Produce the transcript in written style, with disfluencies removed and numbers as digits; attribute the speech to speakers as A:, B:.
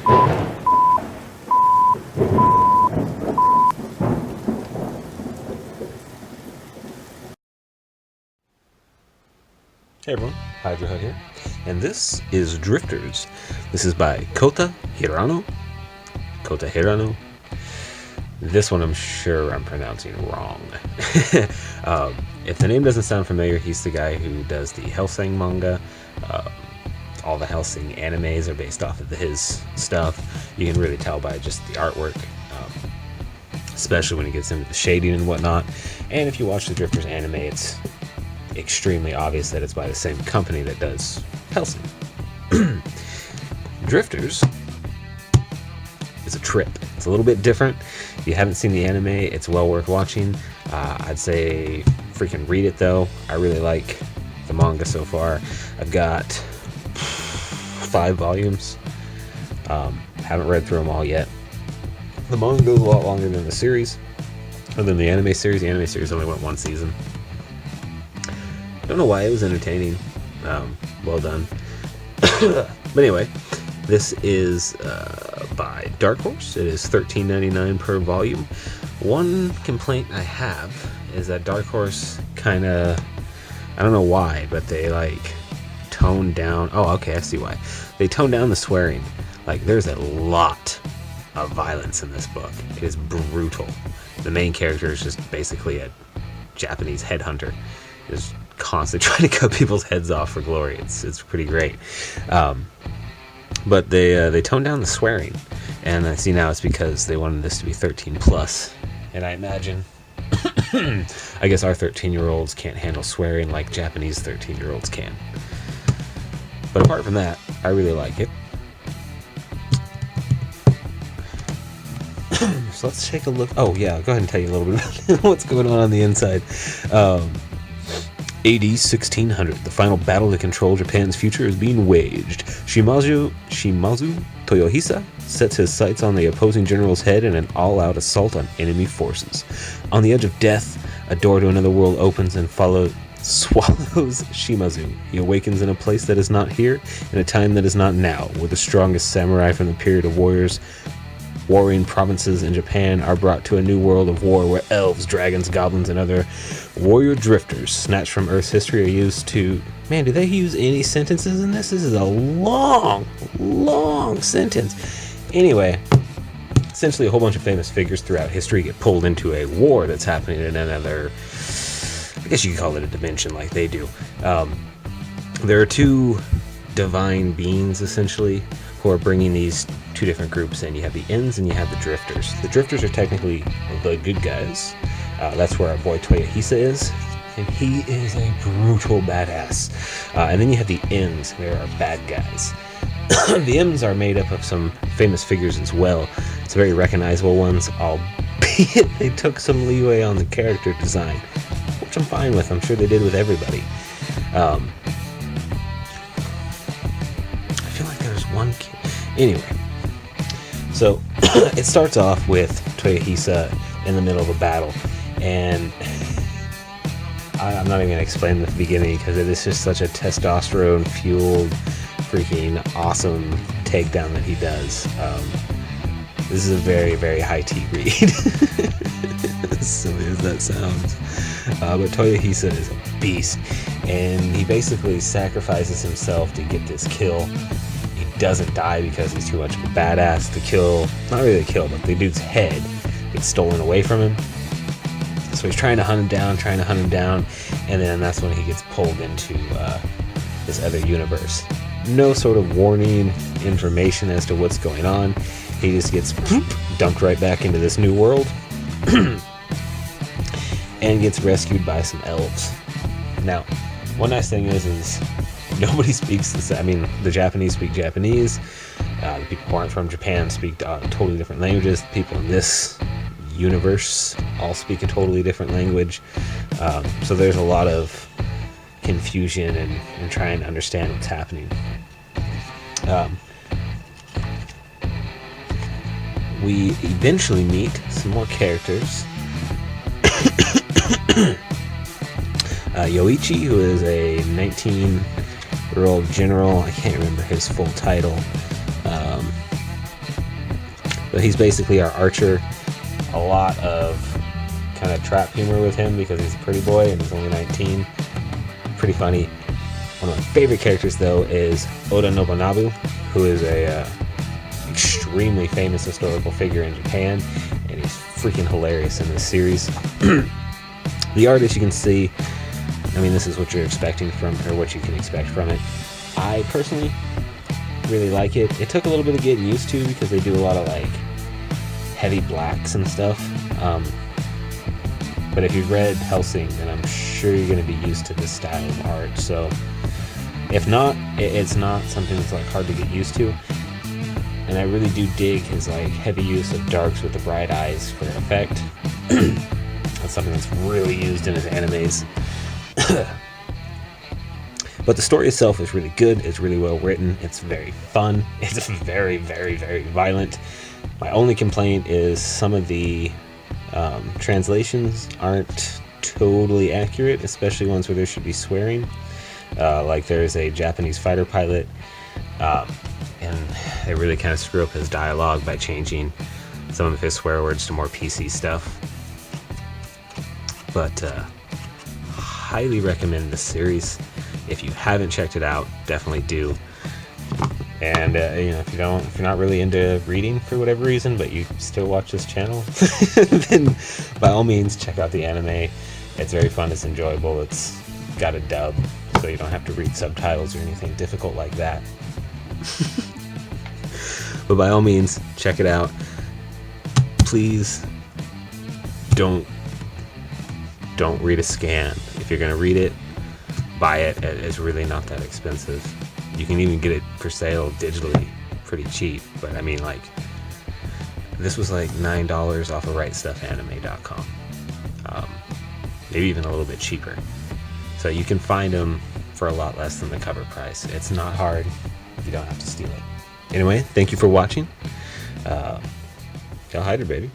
A: Hey everyone, Hydra Hut here, and this is Drifters. This is by Kota Hirano. This one I'm sure I'm pronouncing wrong. If the name doesn't sound familiar, he's the guy who does the Hellsing manga. All the Hellsing animes are based off of his stuff. You can really tell by just the artwork, especially when he gets into the shading and whatnot. And if you watch the Drifters anime, it's extremely obvious that it's by the same company that does Hellsing. Drifters is a trip. It's a little bit different. If you haven't seen the anime, it's well worth watching. I'd say freaking read it though. I really like the manga so far. I've got 5 volumes. Haven't read through them all yet. The manga goes a lot longer than the series, or than the anime series. The anime series only went 1 season. Don't know why, it was entertaining. Well done. But anyway, this is by Dark Horse. It is $13.99 per volume. One complaint I have is that Dark Horse kind of, I don't know why, but they like tone down. Oh, okay, I see why. They tone down the swearing. Like, there's a lot of violence in this book. It is brutal. The main character is just basically a Japanese headhunter. Is constantly trying to cut people's heads off for glory. It's pretty great. But they toned down the swearing, and I see now it's because they wanted this to be 13 plus. And I imagine, I guess our 13-year-olds can't handle swearing like Japanese 13-year-olds can. But apart from that, I really like it. So let's take a look. Oh yeah, I'll go ahead and tell you a little bit about what's going on the inside. AD 1600, the final battle to control Japan's future is being waged. Shimazu Toyohisa sets his sights on the opposing general's head in an all-out assault on enemy forces. On the edge of death, a door to another world opens and swallows Shimazu. He awakens in a place that is not here, in a time that is not now, where the strongest samurai from the period of warring provinces in Japan are brought to a new world of war where elves, dragons, goblins, and other warrior drifters snatched from Earth's history are used to... Man, do they use any sentences in this? This is a long sentence. Anyway, essentially a whole bunch of famous figures throughout history get pulled into a war that's happening in another... I guess you could call it a dimension like they do. There are 2 divine beings, essentially, who are bringing these 2 different groups in. You have the Ins and you have the Drifters. The Drifters are technically the good guys. That's where our boy Toyohisa is, and he is a brutal badass. And then you have the Ins. They are bad guys. The M's are made up of some famous figures as well. It's very recognizable ones, albeit they took some leeway on the character design, which I'm fine with. I'm sure they did with everybody. I feel like there's one kid. Anyway, so it starts off with Toyohisa in the middle of a battle, and I'm not even going to explain the beginning because it is just such a testosterone-fueled, freaking awesome takedown that he does. This is a very, very high-tea read, as silly as that sounds. But Toyohisa is a beast, and he basically sacrifices himself to get this kill. Doesn't die because he's too much of a badass. The kill, not really the kill, but the dude's head gets stolen away from him. So he's trying to hunt him down, and then that's when he gets pulled into this other universe. No sort of warning, information as to what's going on. He just gets dumped right back into this new world and gets rescued by some elves. Now, one nice thing is nobody speaks this. I mean, the Japanese speak Japanese. The people who aren't from Japan speak totally different languages. The people in this universe all speak a totally different language. So there's a lot of confusion and trying to understand what's happening. We eventually meet some more characters. Yoichi, who is a 19-year-old general. I can't remember his full title. But he's basically our Archer. A lot of kind of trap humor with him because he's a pretty boy and he's only 19. Pretty funny. One of my favorite characters, though, is Oda Nobunaga, who is a extremely famous historical figure in Japan, and he's freaking hilarious in this series. The art, as you can see, I mean, this is what you're expecting from, or what you can expect from it. I personally really like it. It took a little bit of getting used to because they do a lot of like heavy blacks and stuff. But if you've read Hellsing, then I'm sure you're going to be used to this style of art. So if not, it's not something that's like hard to get used to. And I really do dig his like heavy use of darks with the bright eyes for effect. That's something that's really used in his animes. But the story itself is really good. It's really well written. It's very fun. It's very, very, very violent. My only complaint is some of the translations aren't totally accurate, especially ones where there should be swearing. Like there's a Japanese fighter pilot, and they really kind of screw up his dialogue by changing some of his swear words to more PC stuff. But highly recommend this series. If you haven't checked it out, definitely do. And you know, if you're not really into reading for whatever reason, but you still watch this channel, then by all means check out the anime. It's very fun. It's enjoyable. It's got a dub, so you don't have to read subtitles or anything difficult like that. But by all means, check it out. Please don't read a scan. If you're gonna read it, buy it. It's really not that expensive. You can even get it for sale digitally pretty cheap. But I mean, like, this was like $9 off of rightstuffanime.com. Maybe even a little bit cheaper. So you can find them for a lot less than the cover price. It's not hard. You don't have to steal it. Anyway, thank you for watching. Y'all hyder, baby.